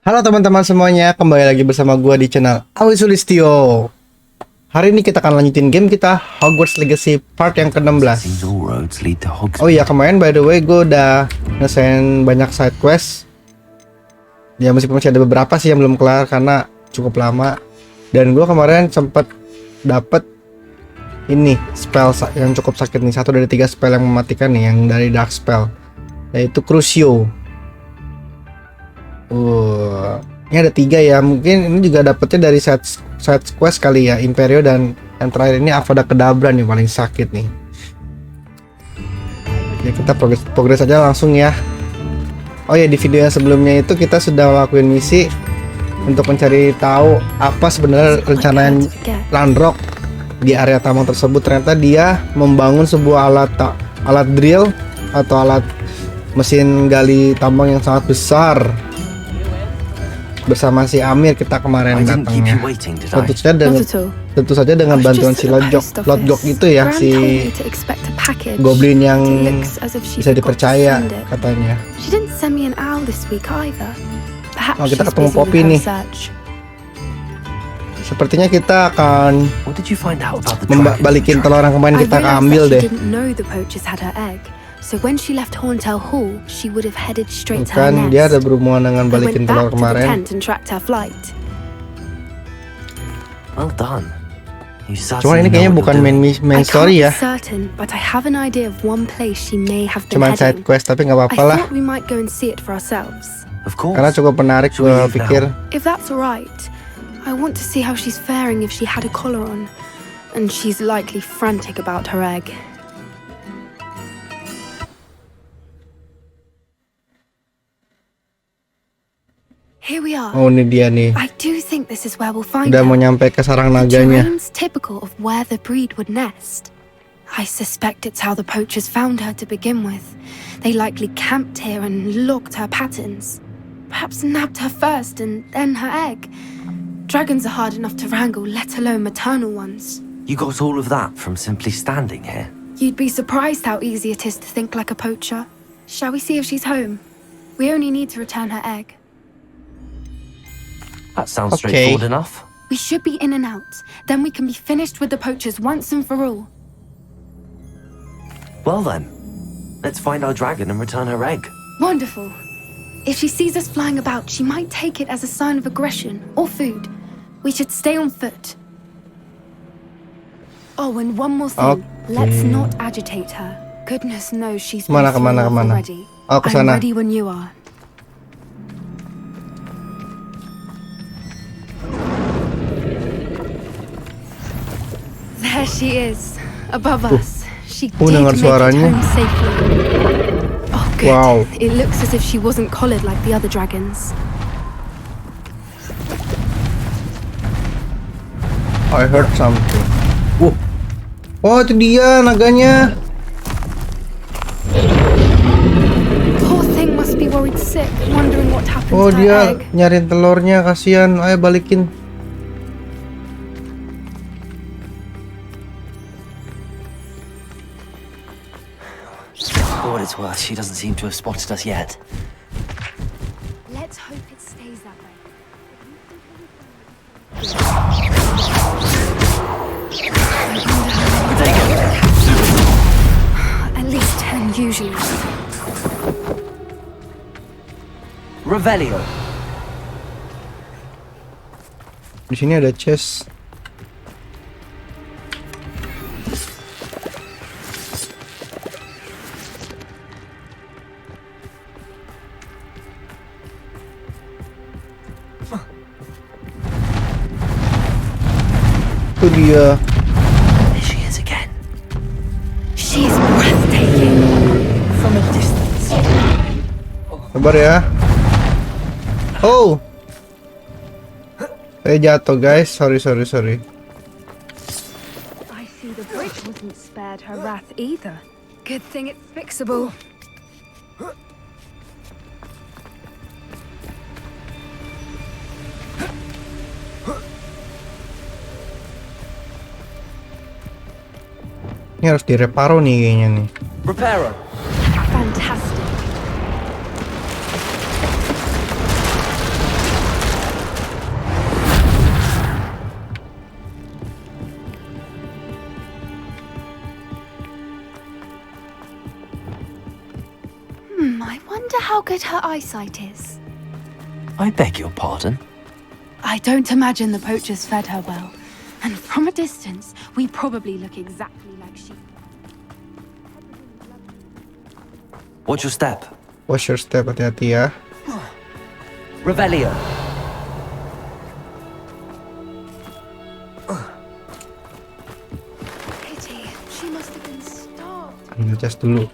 Halo teman-teman semuanya, kembali lagi bersama gua di channel Awi Sulistyo. Hari ini kita akan lanjutin game kita Hogwarts Legacy part yang ke-16. Oh iya, kemarin by the way gue udah ngesain banyak side quest. Ya meskipun masih ada beberapa sih yang belum kelar karena cukup lama. Dan gue kemarin sempat dapet ini spell yang cukup sakit nih, 1 dari 3 spell yang mematikan nih, yang dari dark spell, yaitu Crucio. Ini ada 3 ya, mungkin ini juga dapetnya dari side quest kali ya, Imperio, dan yang terakhir ini Avada Kedavra nih paling sakit nih. Ya kita progres aja langsung ya. Oh ya, di video yang sebelumnya itu kita sudah melakukan misi untuk mencari tahu apa sebenarnya rencana Landrock di area tambang tersebut. Ternyata dia membangun sebuah alat drill atau alat mesin gali tambang yang sangat besar. Bersama si Amir kita kemarin datangnya. Tentu saja dengan bantuan si Lodgok itu ya, si goblin yang bisa dipercaya katanya. Oh, kita ketemu Poppy nih. Sepertinya kita akan balikin telur yang kemarin kita ambil deh. Bukan, dia ada berhubungan dengan balikin telur kemarin. Cuma ini kayaknya bukan main story ya. Cuma side quest, tapi nggak apa-apa lah. Karena cukup menarik gue pikir. I want to see how she's faring if she had a collar on, and she's likely frantic about her egg. Here we are. Oh, ini dia nih. I do think this is where we'll find Udah her. mau nyampe ke sarang naganya. Terrain's typical of where the breed would nest. I suspect it's how the poachers found her to begin with. They likely camped here and logged her patterns. Perhaps nabbed her first and then her egg. Dragons are hard enough to wrangle, let alone maternal ones. You got all of that from simply standing here? You'd be surprised how easy it is to think like a poacher. Shall we see if she's home? We only need to return her egg. That sounds Okay. straightforward enough. We should be in and out. Then we can be finished with the poachers once and for all. Well then, let's find our dragon and return her egg. Wonderful. If she sees us flying about, she might take it as a sign of aggression or food. We should stay on foot. Oh, and one more thing. Let's not agitate her. Goodness knows she's been through enough already. Oh, kesana. I'm ready when you are. There she is, above us. She did dengar make it suaranya. home safely. Oh, good. Wow. It looks as if she wasn't collared like the other dragons. I heard something. Oh, itu dia naganya. Poor thing must be worried sick, wondering what happened Oh, to her dia egg. nyariin telurnya, kasihan. Ayo balikin. For what it's worth, she doesn't seem to have spotted us yet. Let's hope it stays that way. At least 10 usually. Revelio. Di sini ada chest. Itu dia. There she is again. She's breathtaking. From a distance. Sabar ya. Oh. Saya jatuh guys. Sorry. I see the bridge wasn't spared her wrath either. Good thing it's fixable. Ini harus direparo nih kayaknya nih. Reparo. Fantastic. I wonder how good her eyesight is. I beg your pardon? I don't imagine the poachers fed her well. And from a distance, we probably look exactly like sheep. Watch your step. Watch your step, hati-hati ya. Revelio. Pity, she must have been starved. Ngecas dulu.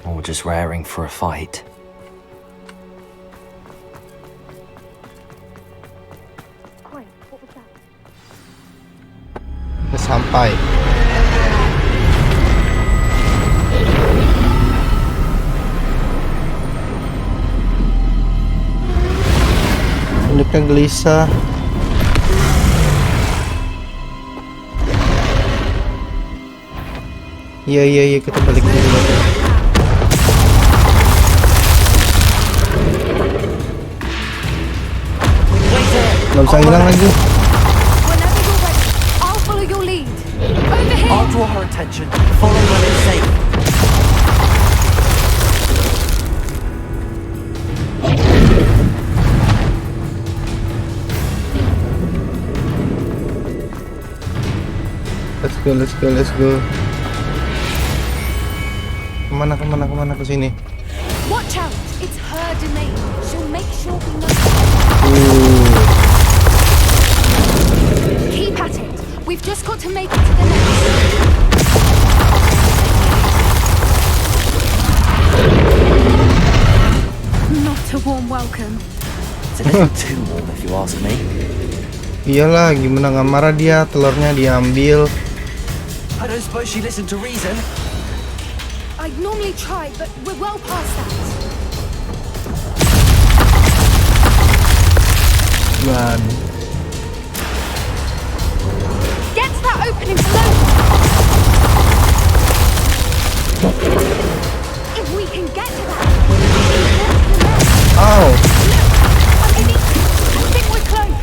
Or just raring for a fight. Oi, what was that? Udah sampai. Induknya gelisah. Iya, kita balik dulu. Nggak bisa hilang lagi. Whenever you're ready, I'll follow your lead. Over here! I'll draw her attention. Follow when it's safe. Let's go. Kemana ke sini? Watch out! It's her domain. She'll make sure we know. Keep at it. We've just got to make it to the nest. Not a warm welcome. It's a little too warm if you ask me. Iyalah, gimana nggak marah dia, telurnya diambil. I don't suppose she listened to reason. I'd normally try, but we're well past that. Man. Get to that opening below. If we can get to that. Oh. I think we're close.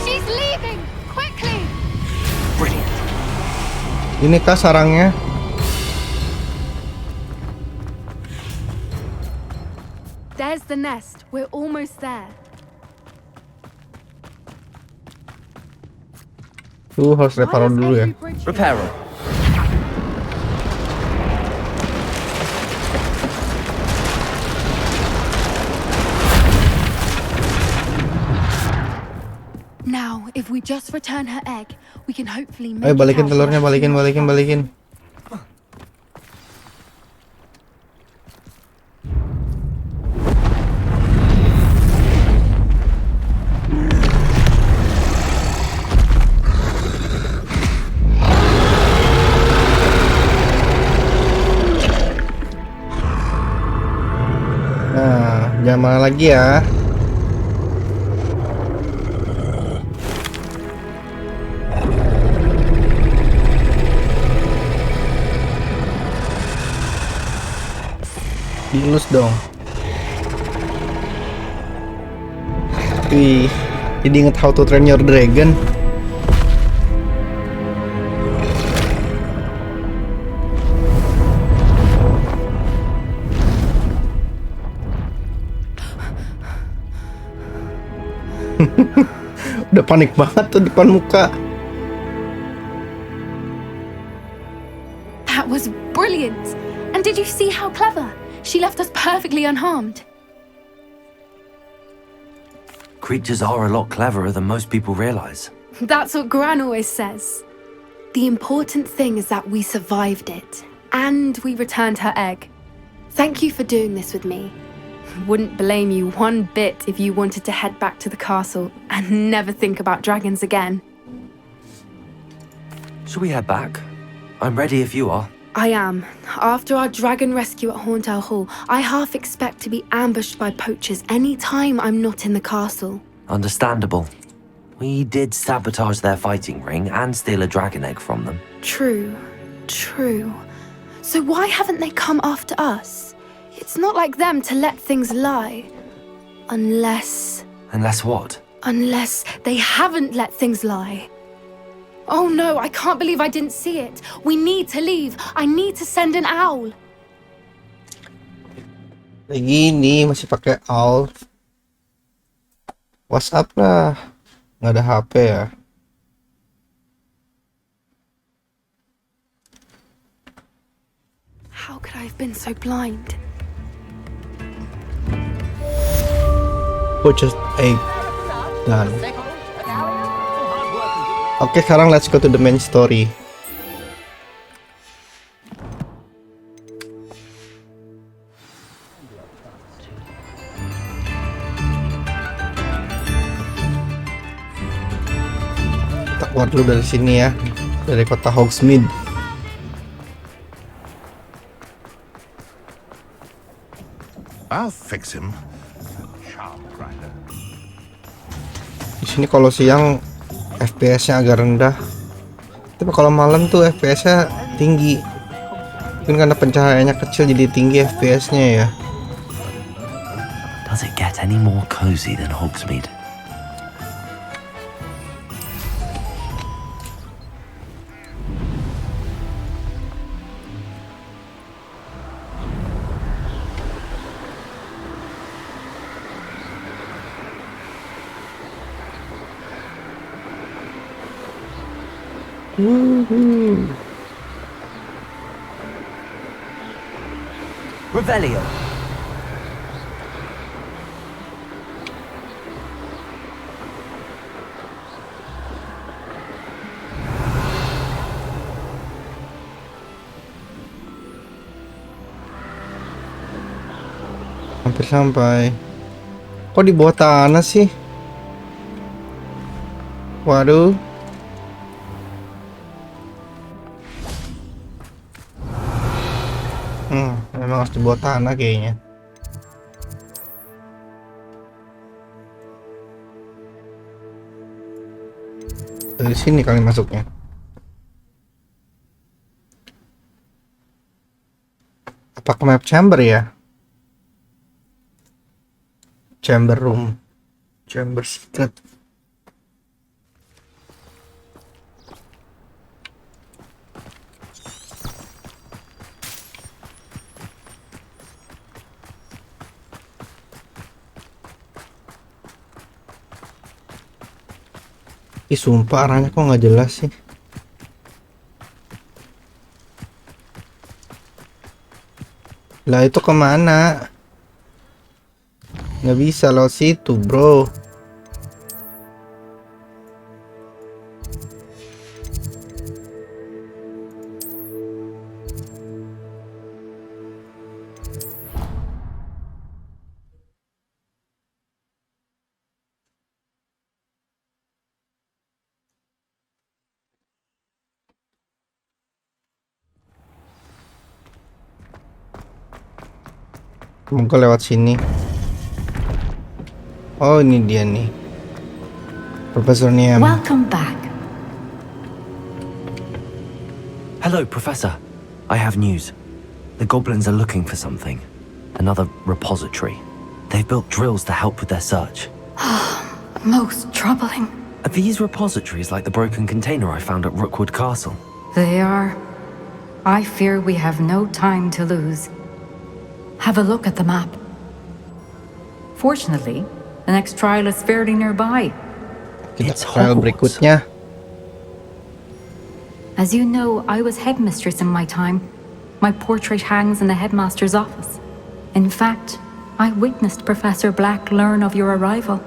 She's leaving. Quickly. Brilliant. Ini kah sarangnya? There's the nest. We're almost there. Harus reparo dulu ya. Repair her. Now, if we just return her egg, we can hopefully make Ayo it balikin out telurnya, where she balikin. knows us. Nah, jangan marah lagi ya. Dielus dong. Wih, jadi inget How to Train Your Dragon. Udah panik banget tuh depan muka. That was brilliant. And did you see how clever? She left us perfectly unharmed. Creatures are a lot cleverer than most people realize. That's what Gran always says. The important thing is that we survived it, and we returned her egg. Thank you for doing this with me. Wouldn't blame you one bit if you wanted to head back to the castle and never think about dragons again. Shall we head back? I'm ready if you are. I am. After our dragon rescue at Hauntel Hall, I half expect to be ambushed by poachers any time I'm not in the castle. Understandable. We did sabotage their fighting ring and steal a dragon egg from them. True. So why haven't they come after us? It's not like them to let things lie. Unless what? Unless they haven't let things lie. Oh no, I can't believe I didn't see it. We need to leave. I need to send an owl. Kayak gini masih pakai alt. WhatsApp lah. Nggak ada HP ya. How could I have been so blind? Just a gun. Oke, sekarang let's go to the main story. Kita keluar dulu dari sini ya, dari kota Hogsmeade. I'll fix him. Di sini kalau siang FPS-nya agak rendah, tapi kalau malam tuh FPS-nya tinggi. Mungkin karena pencahayaannya kecil jadi tinggi FPS-nya ya. Does it get any more cozy than Hogsmeade? Revelio. Hampir sampai. Kok di bawah tanah sih? Waduh. Memang harus di bawah tanah kayaknya. Dari sini kali masuknya. Apa ke map chamber ya? Chamber room. Chamber secret. Ih, sumpah arahnya kok nggak jelas sih. Lah itu kemana? Nggak bisa lewat situ, bro. Semoga lewat sini. Oh, ini dia nih. Profesor Niam. Welcome back. Hello, Professor. I have news. The goblins are looking for something. Another repository. They've built drills to help with their search. Most troubling. Are these repositories like the broken container I found at Rookwood Castle? They are. I fear we have no time to lose. Have a look at the map. Fortunately, the next trial is fairly nearby. Kita It's trial Hogwarts. berikutnya. As you know, I was headmistress in my time. My portrait hangs in the headmaster's office. In fact, I witnessed Professor Black learn of your arrival.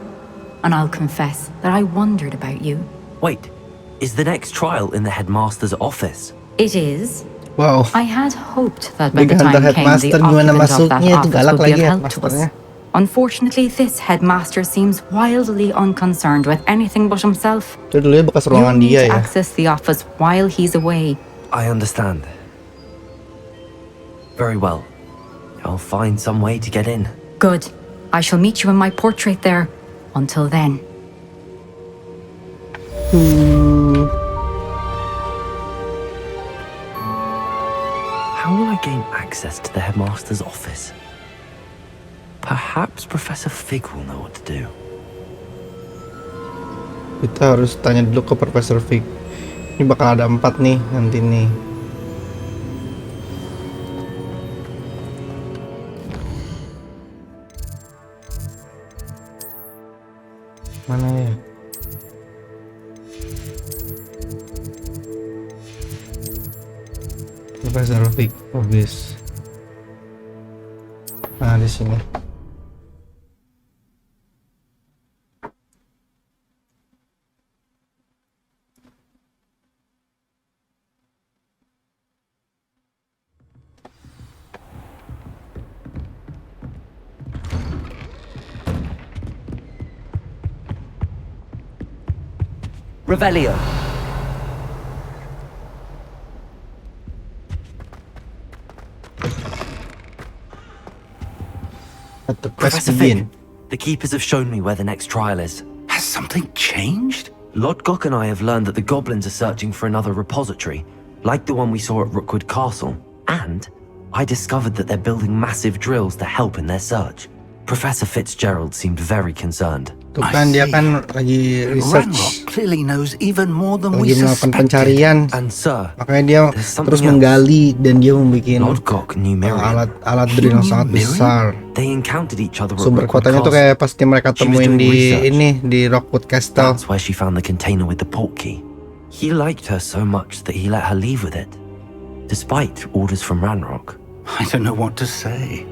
And I'll confess that I wondered about you. Wait, is the next trial in the headmaster's office? It is. Wow. I had hoped that by the Diganti time came, the headmaster, gimana occupant of that masuknya? Itu office galak would be lagi of help to headmasternya. us. Unfortunately, this headmaster seems wildly unconcerned with anything but himself. Itu dulu ya bekas You'll ruangan need dia to ya. access the office while he's away. I understand. Very well. I'll find some way to get in. Good. I shall meet you in my portrait there. Until then. How will I gain access to the headmaster's office? Perhaps Professor Fig will know what to do. Kita harus tanya dulu ke Profesor Fig. Ini bakal ada 4 nih nanti nih. Mana ya? Profesor Vic Obis. Nah, di sini. Revelio. Let the quest Professor begin. Fig, the keepers have shown me where the next trial is. Has something changed? Lord Gok and I have learned that the goblins are searching for another repository, like the one we saw at Rookwood Castle. And I discovered that they're building massive drills to help in their search. Professor Fitzgerald seemed very concerned. Tuh I kan dia see. kan lagi Ranrock research, clearly knows even more than we lagi melakukan suspected. pencarian. And sir, Makanya dia there's something terus else. menggali dan dia membuat Lord Gok knew Miriam. alat drill yang He sangat knew Miriam? besar. They encountered each other at Sumber Rookwood kotanya tuh Castle. kayak pasti mereka She was temuin doing di research. ini di Rockwood Castle. That's where she found the container with the port key. He liked her so much that he let her leave with it, despite orders from Ranrock. I don't know what to say.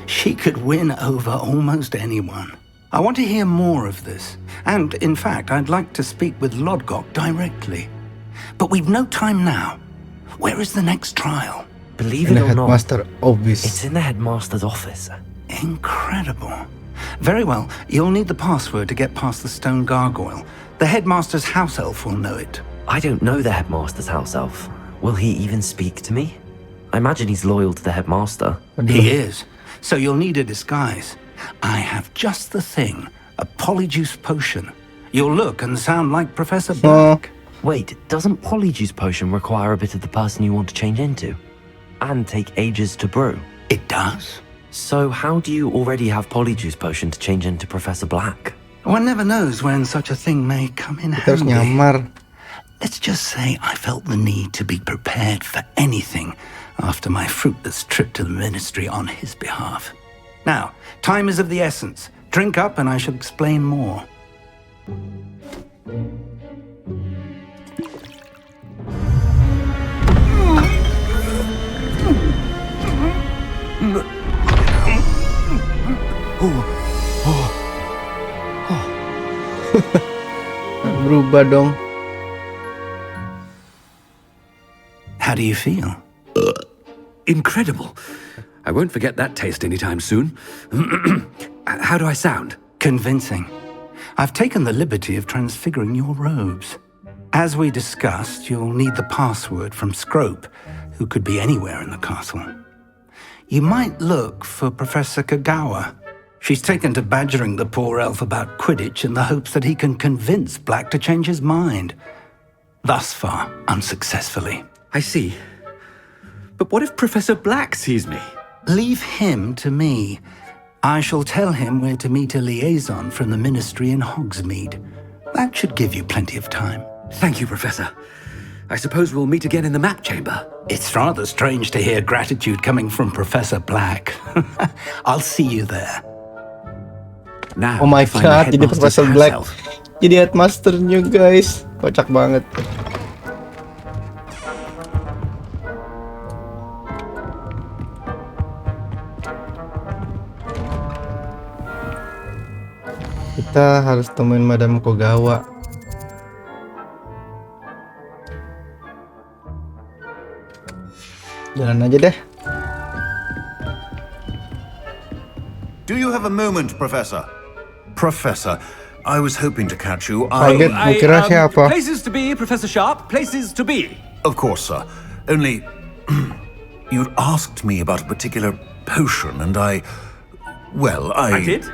She could win over almost anyone. I want to hear more of this. And, in fact, I'd like to speak with Lodgok directly. But we've no time now. Where is the next trial? Believe In it the or not, headmaster office. it's in the headmaster's office. Incredible. Very well, you'll need the password to get past the stone gargoyle. The headmaster's house elf will know it. I don't know the headmaster's house elf. Will he even speak to me? I imagine he's loyal to the headmaster. He is. So you'll need a disguise. I have just the thing. A polyjuice potion. You'll look and sound like Professor Black. Wait, doesn't Polyjuice Potion require a bit of the person you want to change into? And take ages to brew? It does. So how do you already have Polyjuice Potion to change into Professor Black? One never knows when such a thing may come in Kita harus handy. nyamar. Let's just say I felt the need to be prepared for anything after my fruitless trip to the ministry on his behalf. Now, time is of the essence. Drink up and I shall explain more. Berubah dong. How do you feel? Incredible. I won't forget that taste anytime soon. How do I sound? Convincing. I've taken the liberty of transfiguring your robes. As we discussed, you'll need the password from Scrope, who could be anywhere in the castle. You might look for Professor Kagawa. She's taken to badgering the poor elf about Quidditch in the hopes that he can convince Black to change his mind. Thus far, unsuccessfully. I see. But what if Professor Black sees me? Leave him to me. I shall tell him where to meet a liaison from the ministry in Hogsmeade. That should give you plenty of time. Thank you, Professor. I suppose we'll meet again in the map chamber. It's rather strange to hear gratitude coming from Professor Black. I'll see you there. Now, Oh my to find the god, jadi headmaster's Profesor house Black. elf. Jadi headmasternya guys. Kocak banget. Kita harus temuin Madam Kogawa. Jalan aja deh. Do you have a moment, Professor? Professor, I was hoping to catch you. Kaget, gua kira siapa? Places to be, Professor Sharp. Places to be. Of course, sir. Only you'd asked me about a particular potion, and well, I did?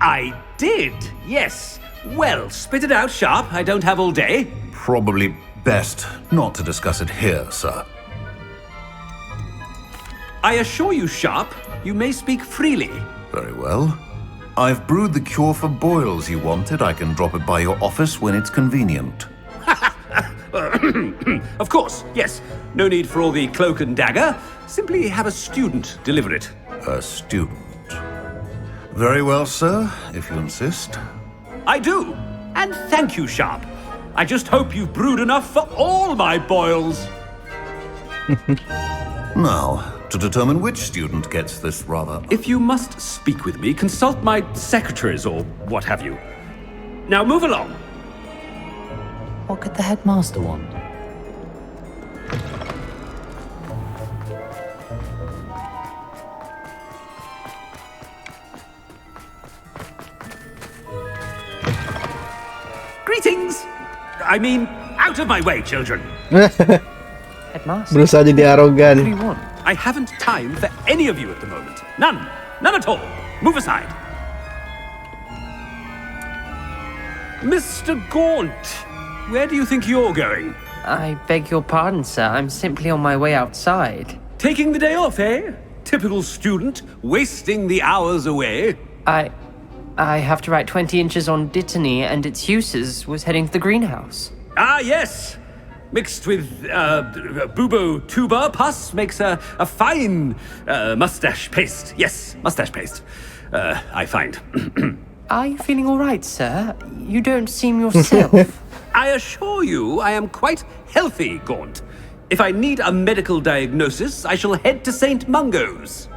I did, yes. Well, spit it out, Sharp. I don't have all day. Probably best not to discuss it here, sir. I assure you, Sharp, you may speak freely. Very well. I've brewed the cure for boils you wanted. I can drop it by your office when it's convenient. Of course, yes. No need for all the cloak and dagger. Simply have a student deliver it. A student. Very well, sir, if you insist. I do. And thank you, Sharp. I just hope you've brewed enough for all my boils. Now, to determine which student gets this rather... If you must speak with me, consult my secretaries or what have you. Now move along. What could the headmaster want? Greetings! I mean, out of my way, children. Headmaster? Berusaha jadi What do arogan. you want? I haven't time for any of you at the moment. None. None at all. Move aside. Mr. Gaunt, where do you think you're going? I beg your pardon, sir. I'm simply on my way outside. Taking the day off, eh? Typical student, wasting the hours away. I have to write 20 inches on Dittany and its uses. Was heading to the greenhouse. Ah, yes. Mixed with bubo tuber pus makes a fine mustache paste. Yes, mustache paste. I find. Are you feeling all right, sir? You don't seem yourself. I assure you I am quite healthy, Gaunt. If I need a medical diagnosis, I shall head to St. Mungo's.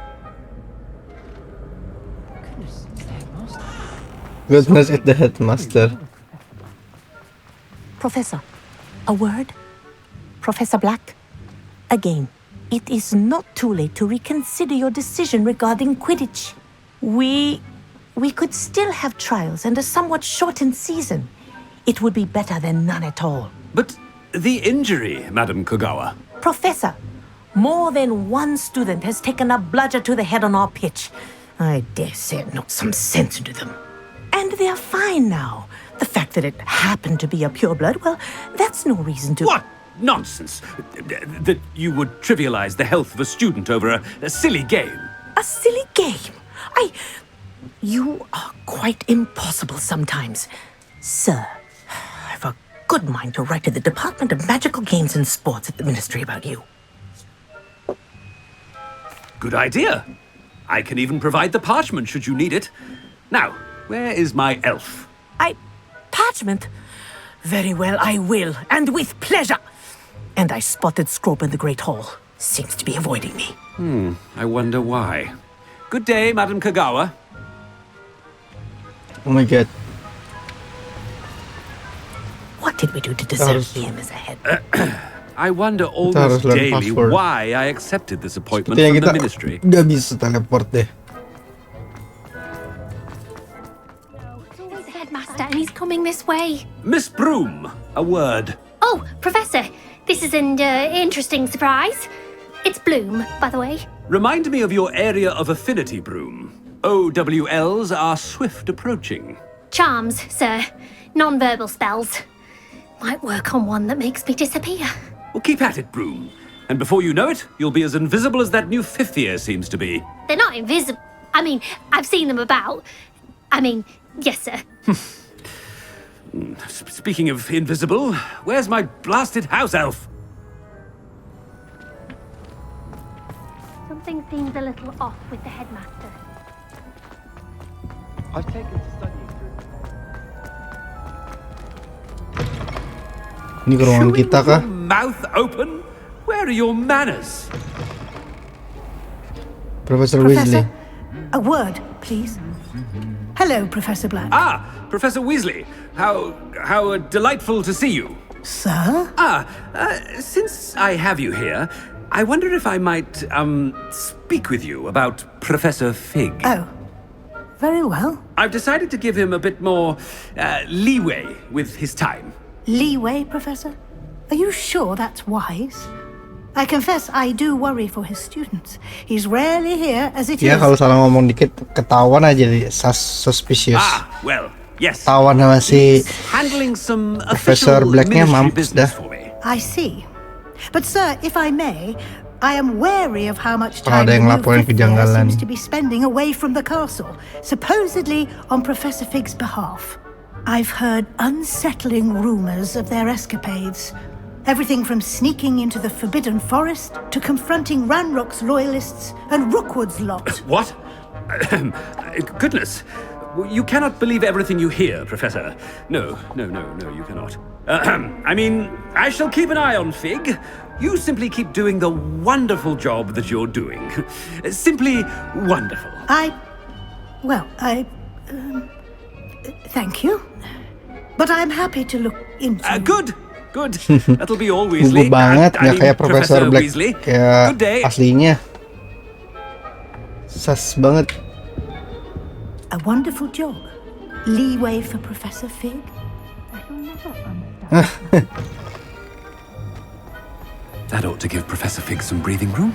Goodness, it's the headmaster. Professor, a word? Professor Black? Again, it is not too late to reconsider your decision regarding Quidditch. We could still have trials and a somewhat shortened season. It would be better than none at all. But the injury, Madam Kogawa. Professor, more than one student has taken a bludger to the head on our pitch. I dare say it knocked some sense into them. And they are fine now. The fact that it happened to be a pureblood, well, that's no reason to... What nonsense! That you would trivialize the health of a student over a silly game. A silly game? You are quite impossible sometimes. Sir, I've a good mind to write to the Department of Magical Games and Sports at the Ministry about you. Good idea. I can even provide the parchment should you need it. Now, where is my elf? Parchment? Very well, I will, and with pleasure. And I spotted Scrope in the Great Hall. Seems to be avoiding me. I wonder why. Good day, Madam Kogawa. Oh my god. What did we do to deserve him as a head? I wonder Kita almost harus learn daily password. why I accepted this appointment Sepertinya from kita the ministry. udah bisa teleport deh. It's always the headmaster, and he's coming this way. Miss Broom, a word. Oh, Professor, this is an interesting surprise. It's Bloom, by the way. Remind me of your area of affinity, Broom. OWLs are swift approaching. Charms, sir. Non-verbal spells. Might work on one that makes me disappear. Well, keep at it, Broom. And before you know it, you'll be as invisible as that new fifth year seems to be. They're not invisible. I mean, I've seen them about. I mean, yes, sir. Speaking of invisible, where's my blasted house elf? Something seems a little off with the headmaster. I've taken to studying Ini ke ruangan kita kah? Your mouth open? Where are your manners? Professor Weasley. A word, please. Hello, Professor Black. Ah, Professor Weasley. How delightful to see you. Sir? Since I have you here, I wonder if I might, speak with you about Professor Fig. Oh, very well. I've decided to give him a bit more, leeway with his time. Leeway, Professor? Are you sure that's wise? I confess I do worry for his students. He's rarely here as it Ya is. kalau salah ngomong dikit ketahuan aja di suspicious. Ah, well, yes. Ketahuan sama si Handling some Professor official Blacknya ministry mampus business dah. for me. I see. But sir, if I may, I am wary of how much Kalau time ada yang the new laporin fifth year kejanggalan. seems to be spending away from the castle, supposedly on Professor Fig's behalf. I've heard unsettling rumors of their escapades. Everything from sneaking into the Forbidden Forest to confronting Ranrock's loyalists and Rookwood's lot. What? Goodness. You cannot believe everything you hear, Professor. No, you cannot. I mean, I shall keep an eye on Fig. You simply keep doing the wonderful job that you're doing. Simply wonderful. Thank you. But I'm happy to look into... Good. That'll be all, Weasley. Gugup banget, nggak kayak Profesor Black Weasley. kayak Good day. aslinya. Sas banget. A wonderful job. Leeway for Professor Fig. That ought to give Professor Fig some breathing room.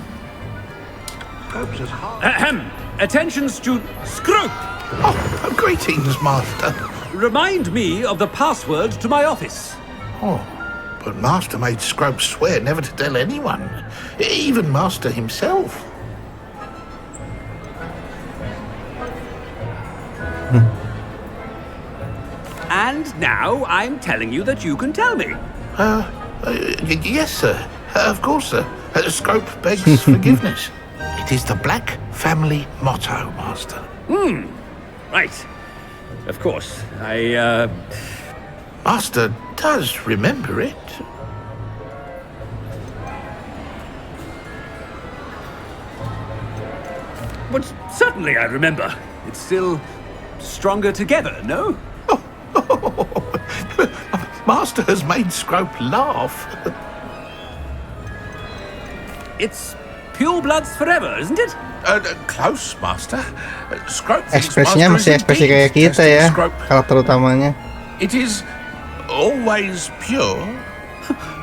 Ahem. Attention, student. Scrope! Oh, greetings, Master. Remind me of the password to my office. Oh, but Master made Scrope swear never to tell anyone, even Master himself. And now I'm telling you that you can tell me. Yes, sir. Of course, sir. Scrope begs forgiveness. It is the Black family motto, Master. Right. Of course. Master does remember it. But certainly I remember. It's still stronger together, no? Master has made Scrope laugh. It's pure bloods forever, isn't it? Close, Master. Scrope thinks Ekspresinya Master masih is ekspresi indeed kayak kita testing ya, Scrope. karakter utamanya. It is always pure.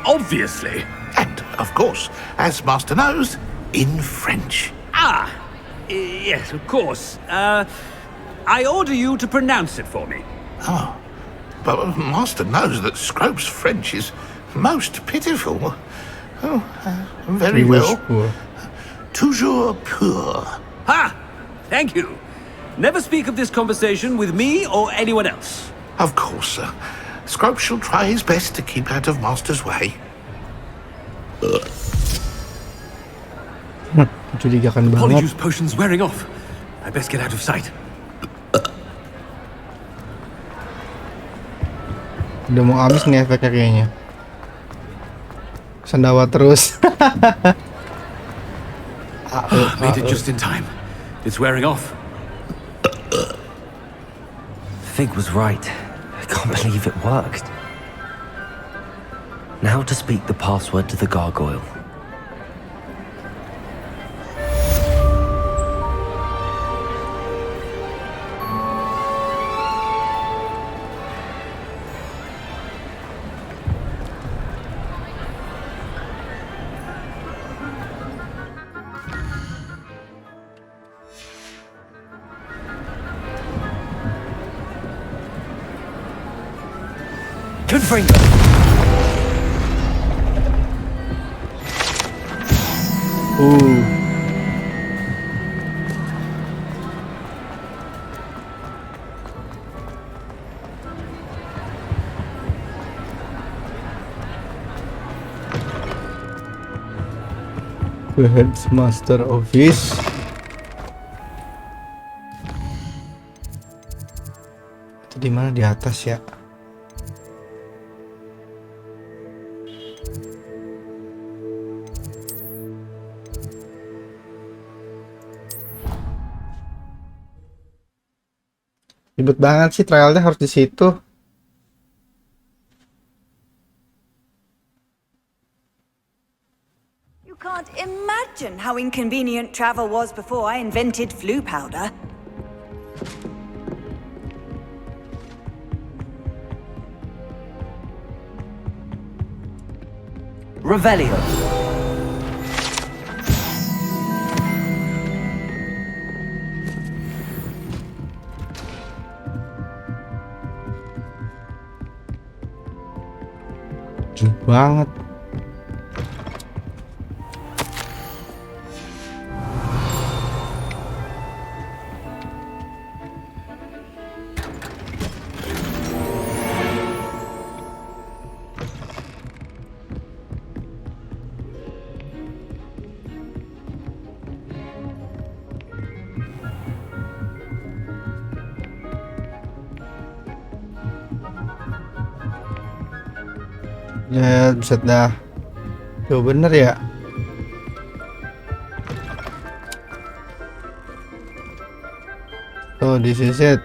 Obviously. And, of course, as Master knows, in French. Yes, of course. I order you to pronounce it for me. Oh, but Master knows that Scrope's French is most pitiful. Oh, very well. Toujours pur. Ha! Thank you. Never speak of this conversation with me or anyone else. Of course, sir. Scrope shall try his best to keep out of Master's way. Mencurigakan banget. Polyjuice potion's wearing off. I best get out of sight. Udah mau habis nih efeknya kayaknya. Sendawa terus. Made it just in time. It's wearing off. Fig was right. I can't believe it worked. Now to speak the password to the gargoyle. Confringo. The Headmaster Office. Itu di mana, di atas ya? Ribet banget sih, trialnya harus di situ. You can't imagine how inconvenient travel was before I invented flu powder. Revelio. Jauh banget. Ya, buset dah. Tuh bener ya. Oh, this is it.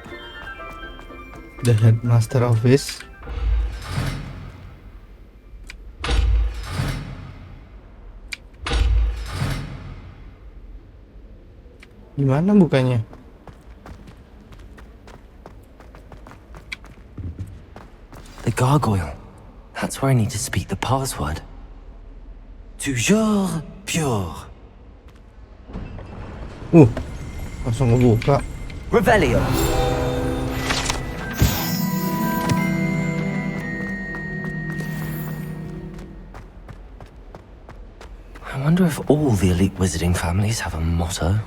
The headmaster office. Gimana bukanya? The gargoyle. That's where I need to speak the password. Toujours pure. Langsung ngebuka. Revelio. I wonder if all the elite wizarding families have a motto.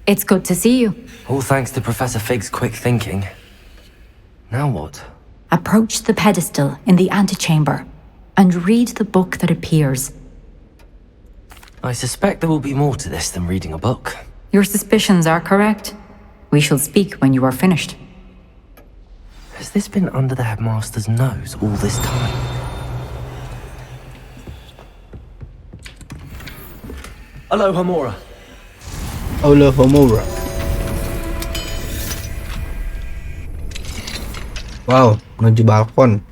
It's good to see you. All thanks to Professor Fig's quick thinking. Now what? Approach the pedestal in the antechamber and read the book that appears. I suspect there will be more to this than reading a book. Your suspicions are correct. We shall speak when you are finished. Has this been under the headmaster's nose all this time? Aloha, Marah. Aloha. Wow, menuju balkon.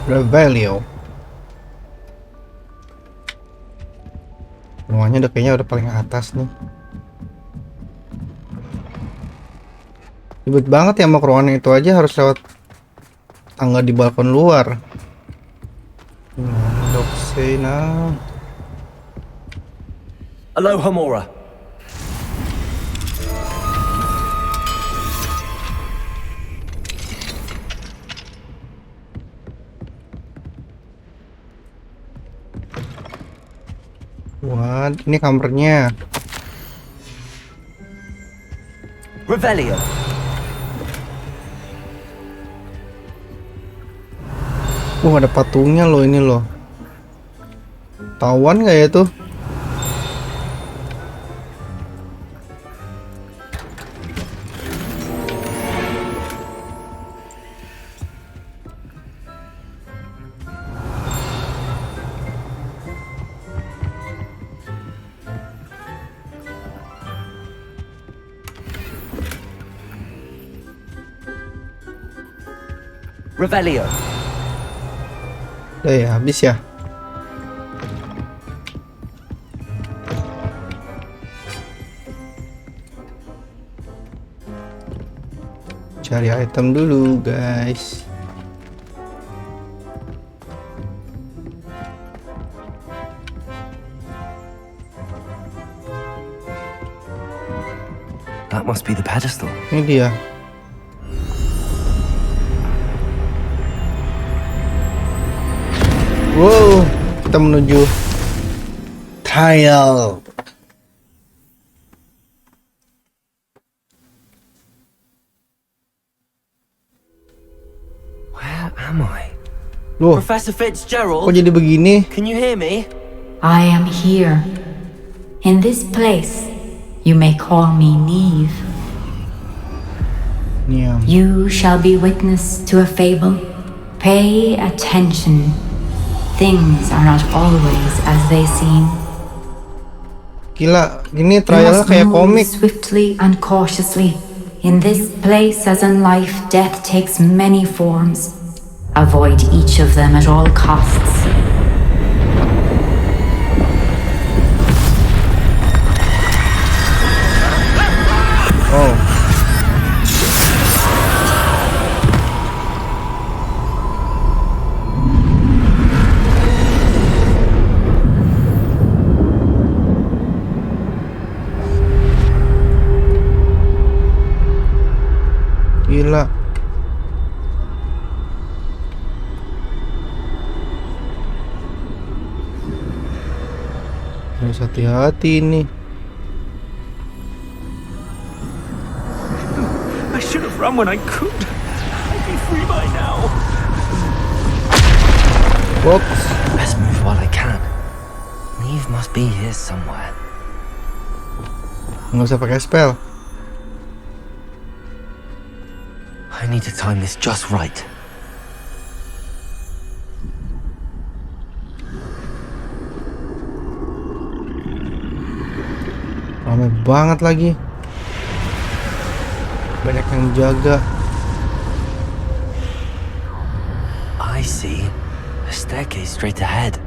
Revelio. Ruangannya kayaknya udah paling atas nih. Ribet banget ya mau ke ruangan itu aja harus lewat tangga di balkon luar. Dok now. Aloha, Marah. Wah, ini kamarnya. Revelio. Ada patungnya loh ini loh. Tawan nggak ya tuh? Revelio. Udah ya, habis ya. Cari item dulu, guys. That must be the pedestal. Ini dia. Wow, kita menuju trial. Where am I? Loh, Professor Fitzgerald? kok jadi begini? Can you hear me? I am here. In this place, you may call me Neve. You shall be witness to a fable. Pay attention. Things are not always as they seem. Gila, ini trialnya kayak komik. Swiftly and cautiously. In this place, as in life, death takes many forms. Avoid each of them at all costs. Oh. Gila. Harus hati-hati ini. I should have run when I could. I'd be free by now. Whoops. Best move while I can. Neve must be here somewhere. Nggak usah pakai spell. I need to time this just right. Ramai banget lagi. Banyak yang jaga. I see. A staircase straight ahead.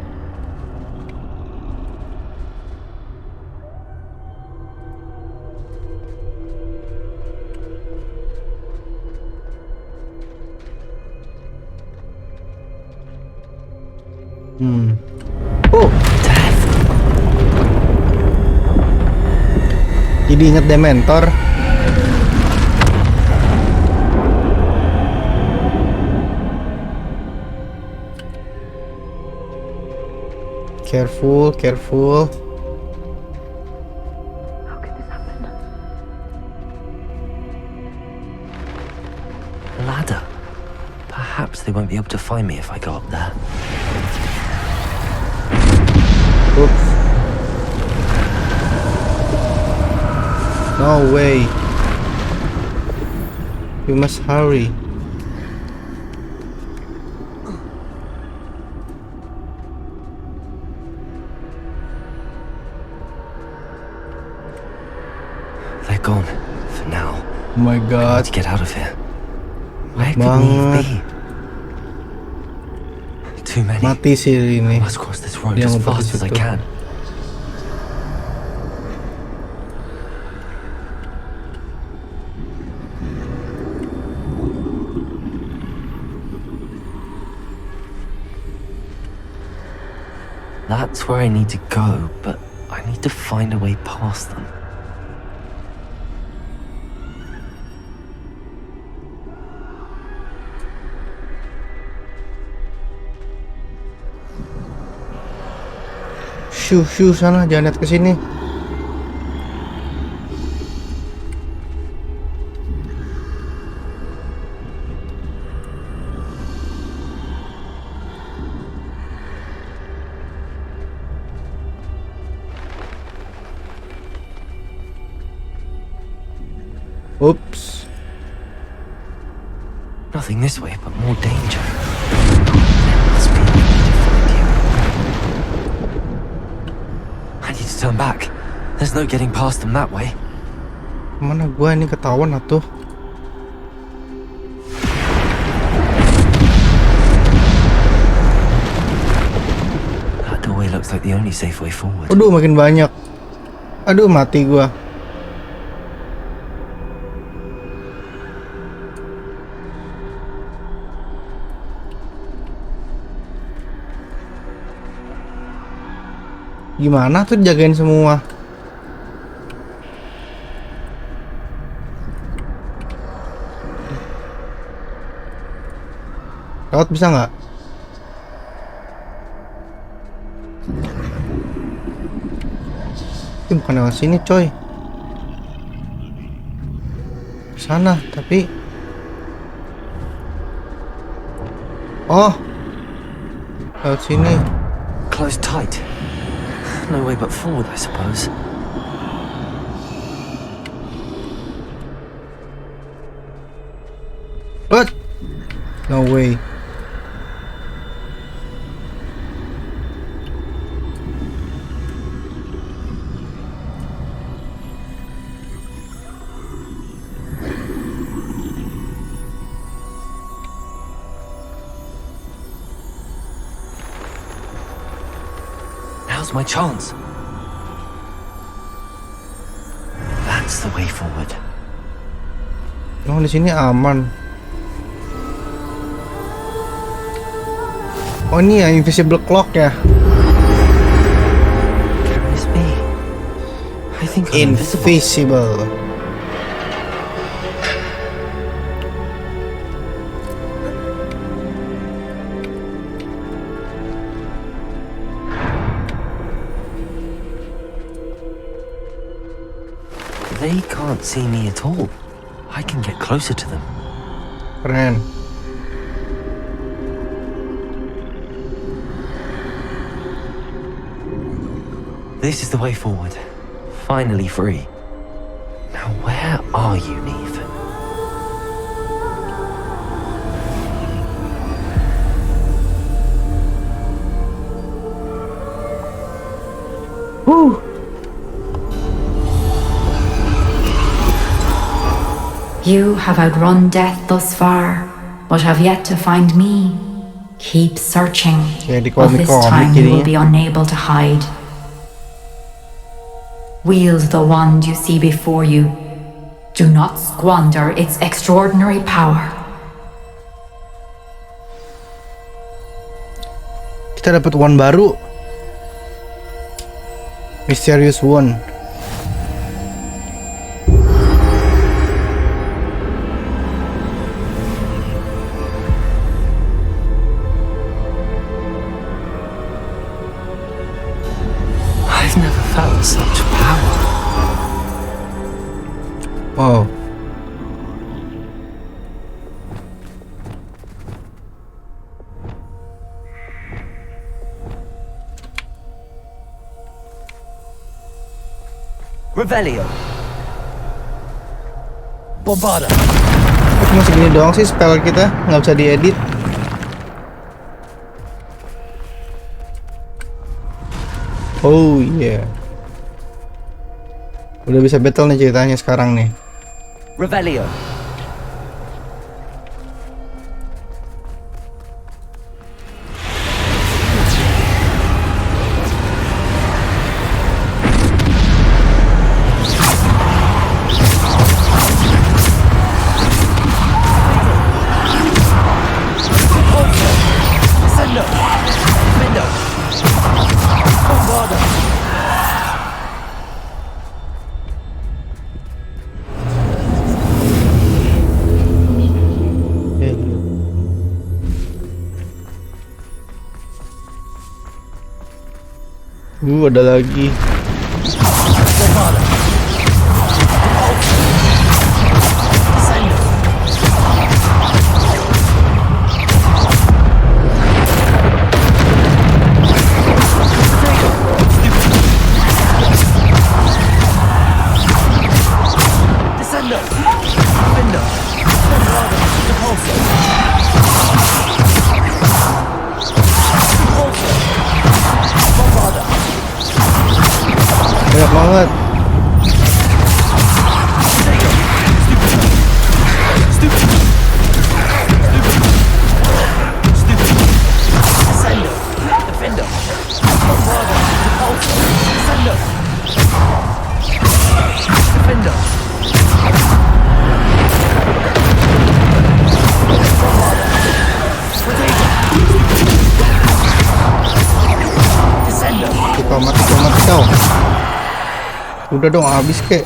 Oh, jadi inget Dementor. Careful, careful. How could this happen? Ladder. Perhaps they won't be able to find me if I go up there. Oops. No way. We must hurry. They're gone for now. Oh my god. Let's get out of here. Where could Banget. Neve be? Too many. Mati sih ini. I must cross this road Dia as ngumpet di fast as I situ. can. That's where I need to go, but I need to find a way past them. Shoo, sana, jangan lihat ke sini. Oops. Nothing this way, but more danger. There must be a way to find you. I need to turn back. There's no getting past them that way. Mana gua ini ketahuan atuh. That doorway looks like the only safe way forward. Aduh, makin banyak. Aduh, mati gua. Gimana tuh jagain semua? Lewat bisa nggak? Ini bukan lewat sini, coy. Sana, tapi oh, lewat sini. Close tight. No way but forward, I suppose. What? No way. Now's my chance. That's the way forward. Oh, di sini aman. Oh, ini ya invisible clock ya. Can this be? I think I'm Invisible. They can't see me at all. I can get closer to them. Keren. This is the way forward. Finally free. Now where are you, Neve? Woo. You have outrun death thus far, but have yet to find me. Keep searching, but this time you will be unable to hide. Wield the wand you see before you. Do not squander its extraordinary power. Kita dapat wand baru. Mysterious wand. I've never felt such power. Wow. Revelio. Bombada. Cuma segini doang sih spell kita, nggak bisa diedit. Oh iya. Udah bisa battle nih ceritanya sekarang nih. Revelio. Ada lagi. Banyak banget. Mati kau. Udah dong, habis kek.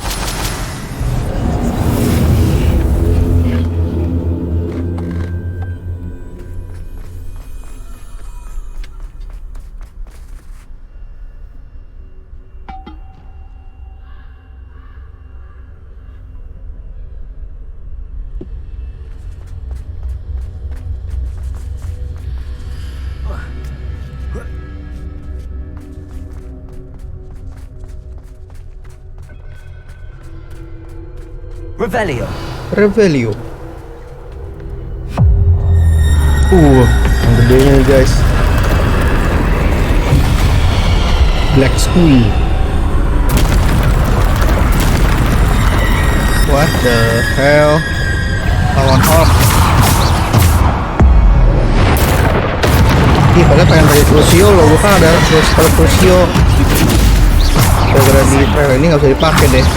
Revelio. Revelio. Yang gedenya nih guys. Black School. What the hell? Lawan Orc. Ih, padahal pengen pakai Crucio loh, gue kan ada spell Crucio. Gara-gara di trailer ini nggak bisa dipakai deh.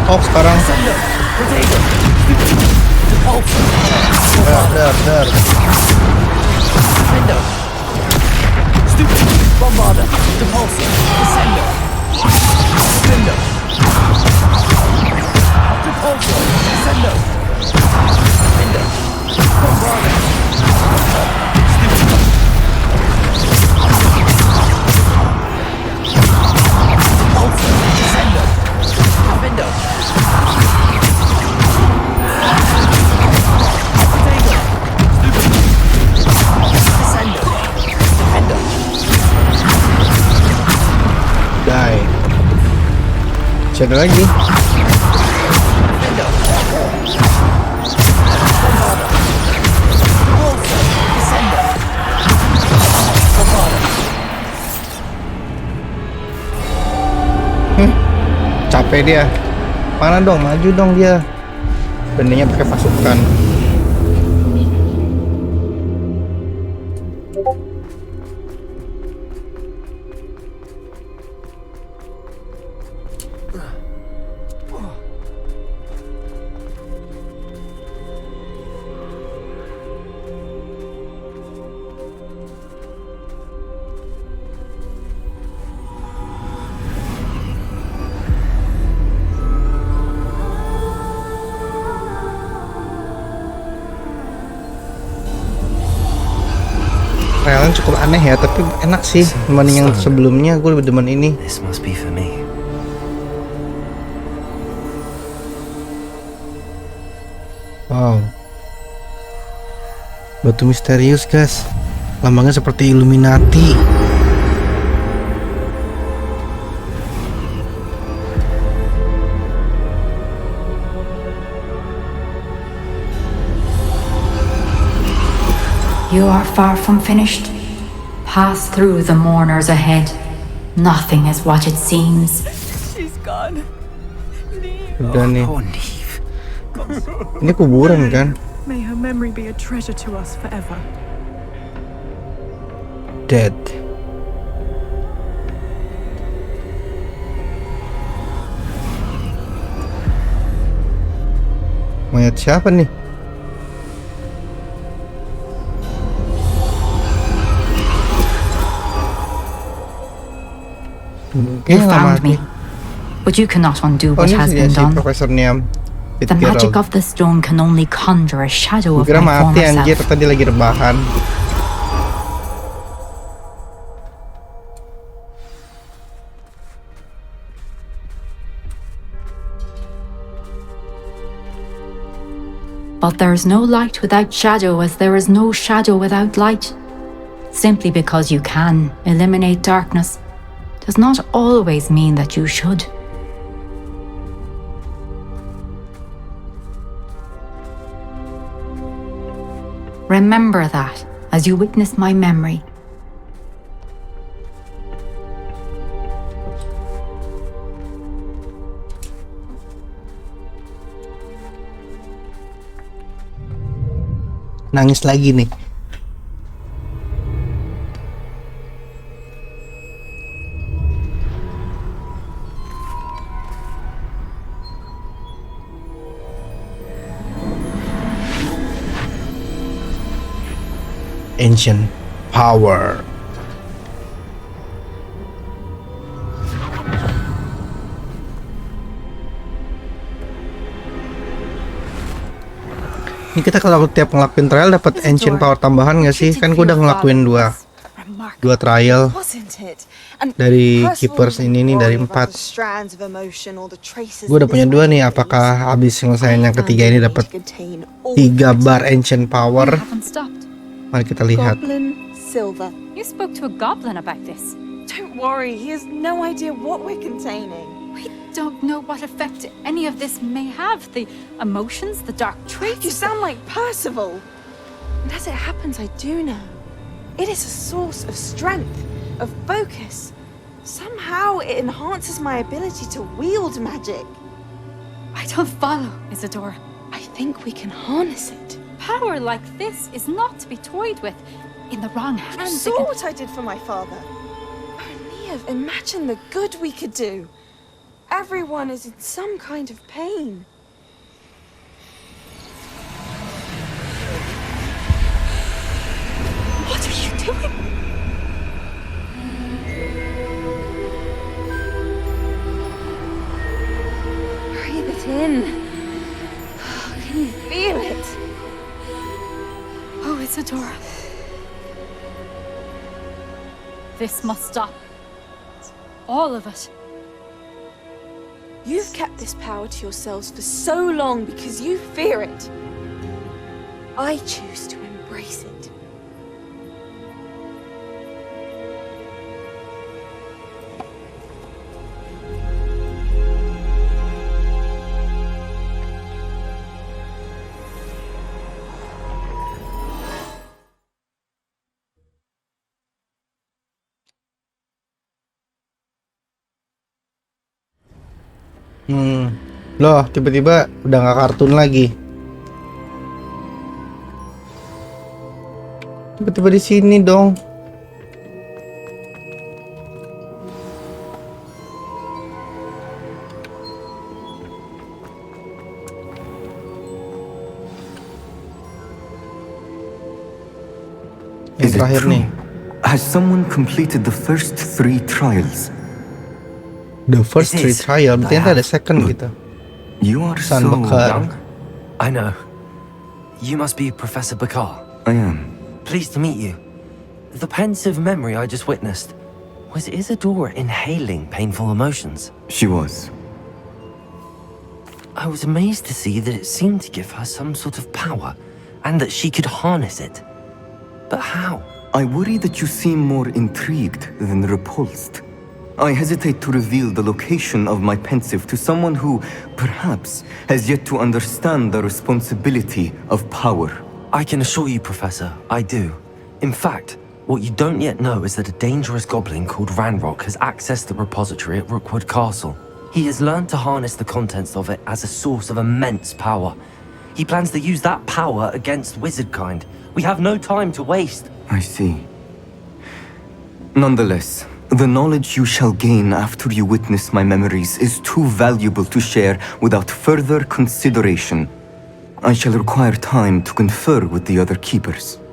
Oh sekarang. Dar. Bombarder, Depulsor, Descendo, Descendo, Depulsor, Descendo, Descendo, Bombarder, Depulsor, Descendo, Descendo, Die. Masih ada lagi. Capek dia. Mana dong, maju dong dia. Benarnya pakai pasukan. Realnya cukup aneh ya, tapi enak sih dibanding yang sebelumnya. Gue lebih demen ini. This must be for me. Wow, batu misterius guys, lambangnya seperti Illuminati. You are far from finished. Pass through the mourners ahead. Nothing is what it seems. She's gone. Udah nih. Ini kuburan kan? May her memory be a treasure to us forever. Dead. Mayat siapa nih? You found me, but you cannot undo what has been done. The magic of the stone can only conjure a shadow of my former self. Tadi lagi rebahan. But there is no light without shadow, as there is no shadow without light. Simply because you can eliminate darkness does not always mean that you should. Remember that as you witness my memory. Nangis lagi nih. Ancient power. Ini kita kalau tiap ngelakuin trial dapat ancient power tambahan nggak sih? Kan gue udah ngelakuin dua trial dari keepers ini nih, dari 4. Gue udah punya 2 nih. Apakah habis selesai yang ketiga ini dapat 3 bar ancient power? Mari kita lihat. Silver. You spoke to a goblin about this. Don't worry, he has no idea what we're containing. We don't know what effect any of this may have. The emotions, the dark traits. You sound like Percival. And as it happens, I do know. It is a source of strength, of focus. Somehow it enhances my ability to wield magic. I don't follow, Isadora. I think we can harness it. Power like this is not to be toyed with. In the wrong hands. You saw what I did for my father. Only imagine the good we could do. Everyone is in some kind of pain. What are you doing? Breathe it in. Can you feel it? Oh, Isadora. This must stop. All of it. You've kept this power to yourselves for so long because you fear it. I choose to embrace it. Loh, tiba-tiba udah nggak kartun lagi. Tiba-tiba di sini dong. Yang terakhir nih. Has someone completed the first 3 trials? The first 3 trial, berarti ada second gitu. You are so young. I know. You must be Professor Besar. I am. Pleased to meet you. The pensive memory I just witnessed, was Isadora inhaling painful emotions? She was. I was amazed to see that it seemed to give her some sort of power, and that she could harness it. But how? I worry that you seem more intrigued than repulsed. I hesitate to reveal the location of my pensive to someone who, perhaps, has yet to understand the responsibility of power. I can assure you, Professor, I do. In fact, what you don't yet know is that a dangerous goblin called Ranrock has accessed the repository at Rookwood Castle. He has learned to harness the contents of it as a source of immense power. He plans to use that power against wizardkind. We have no time to waste. I see. Nonetheless, the knowledge you shall gain after you witness my memories is too valuable to share without further consideration. I shall require time to confer with the other keepers.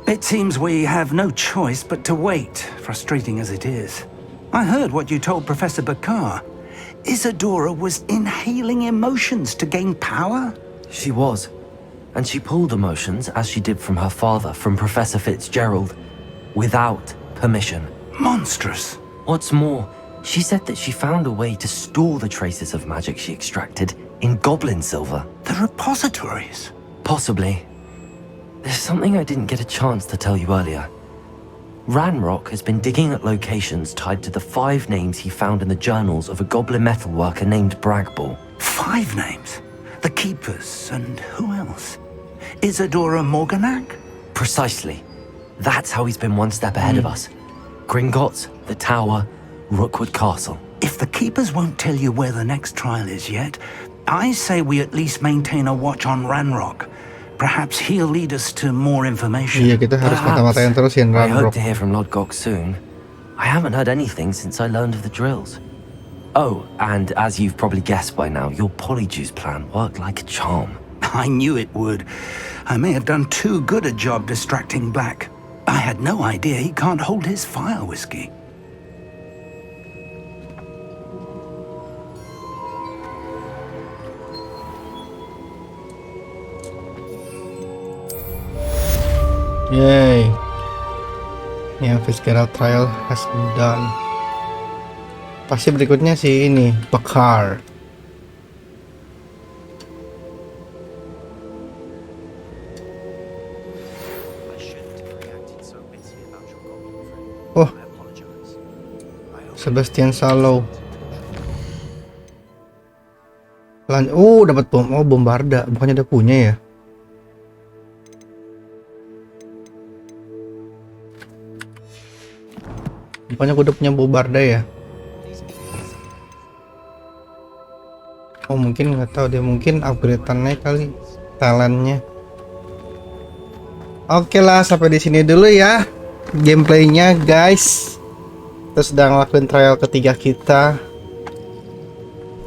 It seems we have no choice but to wait, frustrating as it is. I heard what you told Professor Besar. Isadora was inhaling emotions to gain power? She was. And she pulled emotions, as she did from her father, from Professor Fitzgerald, without permission. Monstrous. What's more, she said that she found a way to store the traces of magic she extracted in goblin silver. The repositories? Possibly. There's something I didn't get a chance to tell you earlier. Ranrock has been digging at locations tied to the 5 names he found in the journals of a goblin metalworker named Bragball. 5 names? The Keepers, and who else? Isadora Morganac? Precisely. That's how he's been one step ahead of us. Gringotts, the Tower, Rookwood Castle. If the Keepers won't tell you where the next trial is yet, I say we at least maintain a watch on Ranrock. Perhaps he'll lead us to more information. Iya, kita harus mata-matain terus yang I hope Ranrock. to hear from Lord Gok soon. I haven't heard anything since I learned of the drills. Oh, and as you've probably guessed by now, your polyjuice plan worked like a charm. I knew it would. I may have done too good a job distracting Black. I had no idea he can't hold his fire whiskey. Yay. Yang Fitzgerald trial has been done. Pasti berikutnya si ini, Besar. Oh, Sebastian Sallow. Dapat bom. Oh, bombarda. Bukannya udah punya ya? Bukannya gue udah punya bombarda ya? Oh, mungkin nggak tahu deh. Mungkin upgrade-annya kali, talentnya. Oke lah, sampai di sini dulu ya gameplaynya guys. Kita sedang ngelakuin trial ketiga kita.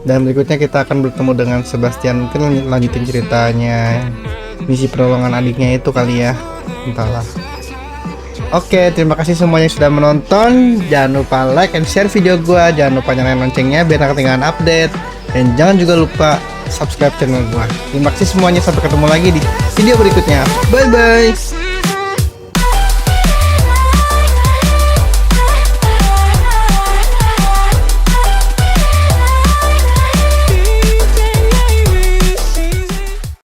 Dan berikutnya kita akan bertemu dengan Sebastian. Mungkin lanjutin ceritanya misi penolongan adiknya itu kali ya, entahlah. Oke, terima kasih semuanya yang sudah menonton. Jangan lupa like and share video gua. Jangan lupa nyalain loncengnya biar gak ketinggalan update. Dan jangan juga lupa subscribe channel gua. Terima kasih semuanya, sampai ketemu lagi di video berikutnya. Bye bye.